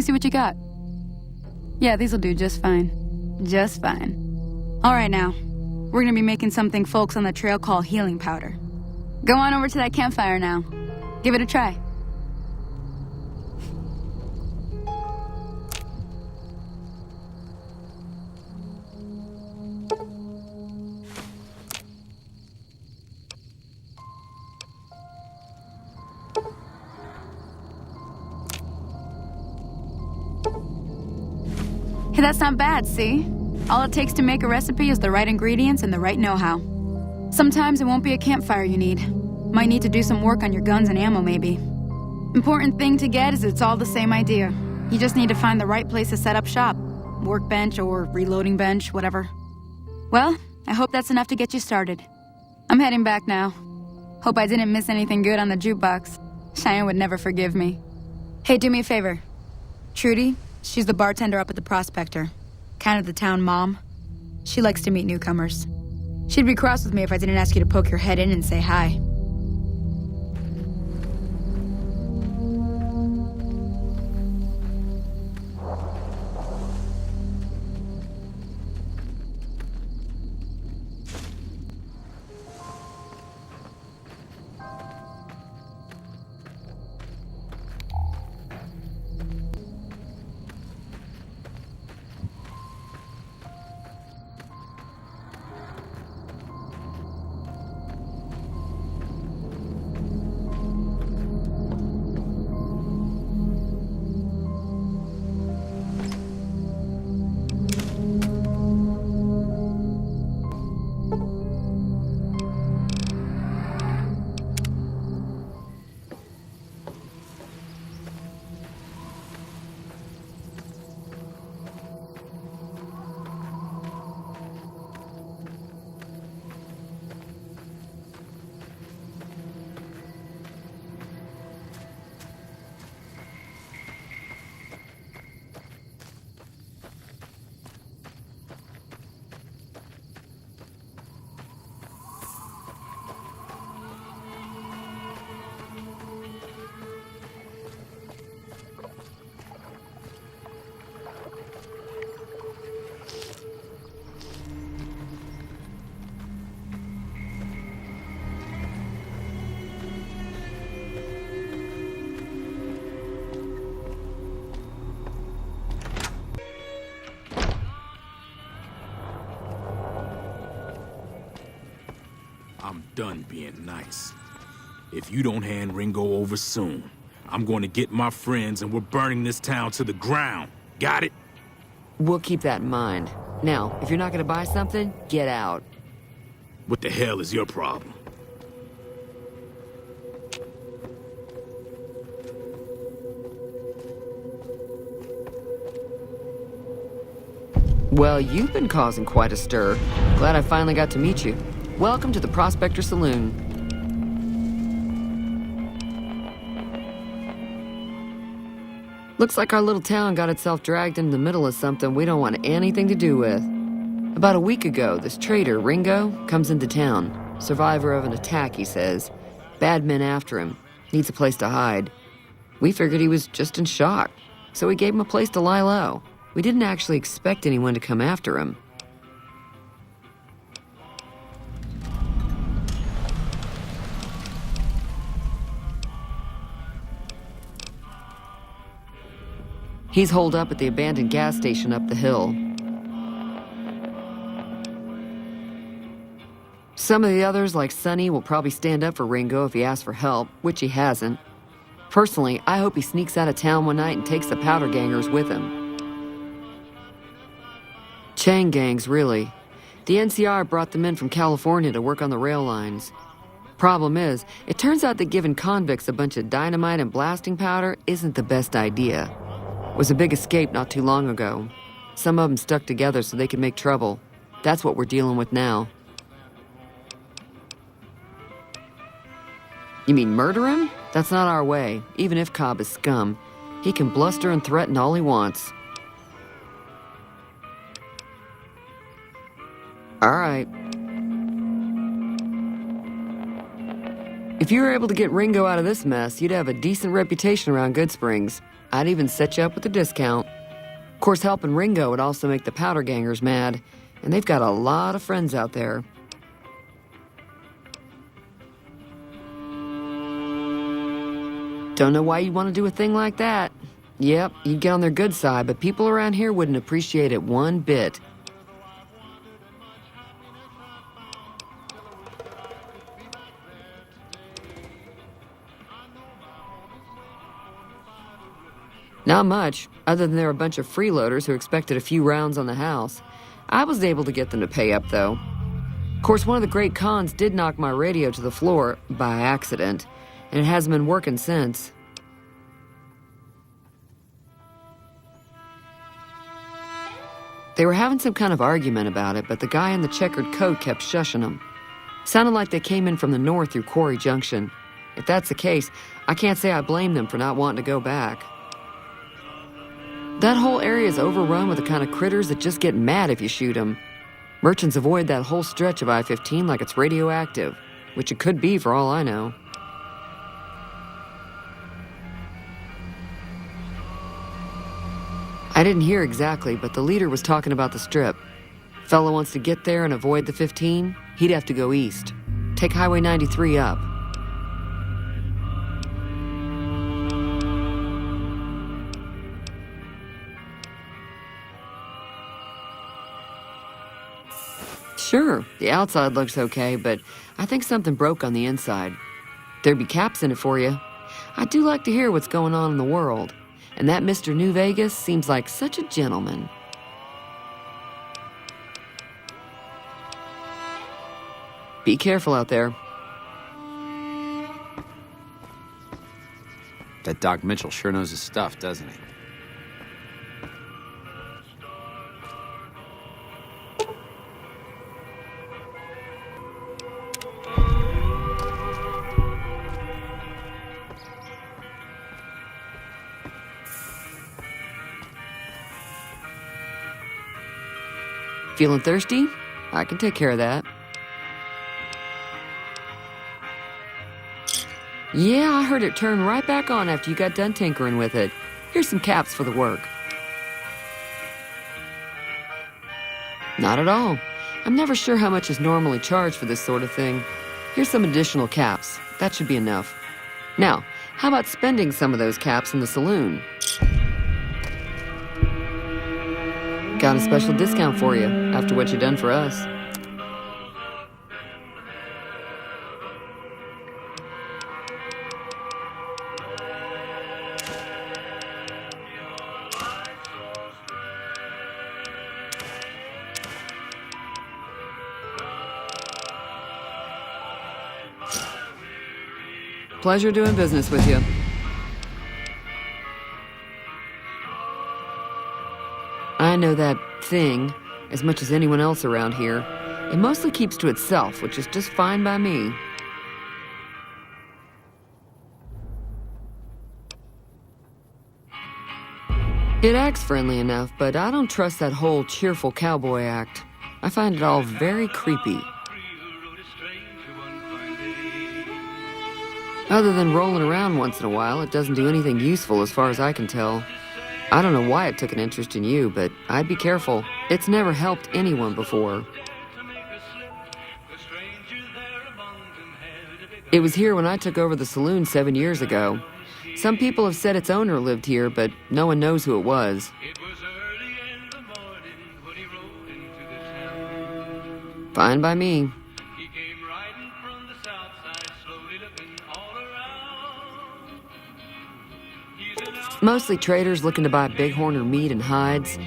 me see what you got. Yeah, these'll do just fine. Just fine. All right now, we're gonna be making something folks on the trail call healing powder. Go on over to that campfire now. Give it a try. Hey, that's not bad, see? All it takes to make a recipe is the right ingredients and the right know-how. Sometimes it won't be a campfire you need. Might need to do some work on your guns and ammo, maybe. Important thing to get is it's all the same idea. You just need to find the right place to set up shop. Workbench or reloading bench, whatever. Well, I hope that's enough to get you started. I'm heading back now. Hope I didn't miss anything good on the jukebox. Cheyenne would never forgive me. Hey, do me a favor. Trudy, she's the bartender up at the Prospector. Kind of the town mom. She likes to meet newcomers. She'd be cross with me if I didn't ask you to poke your head in and say hi. I'm done being nice. If you don't hand Ringo over soon, I'm going to get my friends and we're burning this town to the ground. Got it? We'll keep that in mind. Now, if you're not gonna buy something, get out. What the hell is your problem? Well, you've been causing quite a stir. Glad I finally got to meet you. Welcome to the Prospector Saloon. Looks like our little town got itself dragged into the middle of something we don't want anything to do with. About a week ago, this traitor, Ringo, comes into town. Survivor of an attack, he says. Bad men after him. Needs a place to hide. We figured he was just in shock, so we gave him a place to lie low. We didn't actually expect anyone to come after him. He's holed up at the abandoned gas station up the hill. Some of the others, like Sonny, will probably stand up for Ringo if he asks for help, which he hasn't. Personally, I hope he sneaks out of town one night and takes the powder gangers with him. Chain gangs, really. The NCR brought them in from California to work on the rail lines. Problem is, it turns out that giving convicts a bunch of dynamite and blasting powder isn't the best idea. It was a big escape not too long ago. Some of them stuck together so they could make trouble. That's what we're dealing with now. You mean murder him? That's not our way, even if Cobb is scum. He can bluster and threaten all he wants. All right. If you were able to get Ringo out of this mess, you'd have a decent reputation around Good Springs. I'd even set you up with a discount. Of course, helping Ringo would also make the powder gangers mad, and they've got a lot of friends out there. Don't know why you want to do a thing like that. Yep, you'd get on their good side, but people around here wouldn't appreciate it one bit. Not much, other than there were a bunch of freeloaders who expected a few rounds on the house. I was able to get them to pay up, though. Of course, one of the great cons did knock my radio to the floor by accident, and it hasn't been working since. They were having some kind of argument about it, but the guy in the checkered coat kept shushing them. Sounded like they came in from the north through Quarry Junction. If that's the case, I can't say I blame them for not wanting to go back. That whole area is overrun with the kind of critters that just get mad if you shoot them. Merchants avoid that whole stretch of I-15 like it's radioactive, which it could be for all I know. I didn't hear exactly, but the leader was talking about the strip. Fellow wants to get there and avoid the 15, he'd have to go east. Take Highway 93 up. Sure, the outside looks okay, but I think something broke on the inside. There'd be caps in it for you. I do like to hear what's going on in the world, and that Mr. New Vegas seems like such a gentleman. Be careful out there. That Doc Mitchell sure knows his stuff, doesn't he? Feeling thirsty? I can take care of that. Yeah, I heard it turn right back on after you got done tinkering with it. Here's some caps for the work. Not at all. I'm never sure how much is normally charged for this sort of thing. Here's some additional caps. That should be enough. Now, how about spending some of those caps in the saloon? Got a special discount for you after what you've done for us. Pleasure doing business with you. I know that thing as much as anyone else around here. It mostly keeps to itself, which is just fine by me. It acts friendly enough, but I don't trust that whole cheerful cowboy act. I find it all very creepy. Other than rolling around once in a while, it doesn't do anything useful as far as I can tell. I don't know why it took an interest in you, but I'd be careful. It's never helped anyone before. It was here when I took over the saloon 7 years ago. Some people have said its owner lived here, but no one knows who it was. Fine by me. Mostly traders looking to buy bighorn or meat and hides.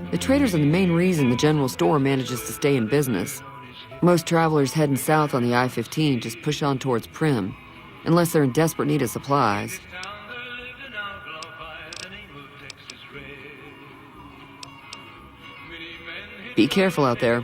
The traders are the main reason the general store manages to stay in business. Most travelers heading south on the I-15 just push on towards Prim, unless they're in desperate need of supplies. Be careful out there.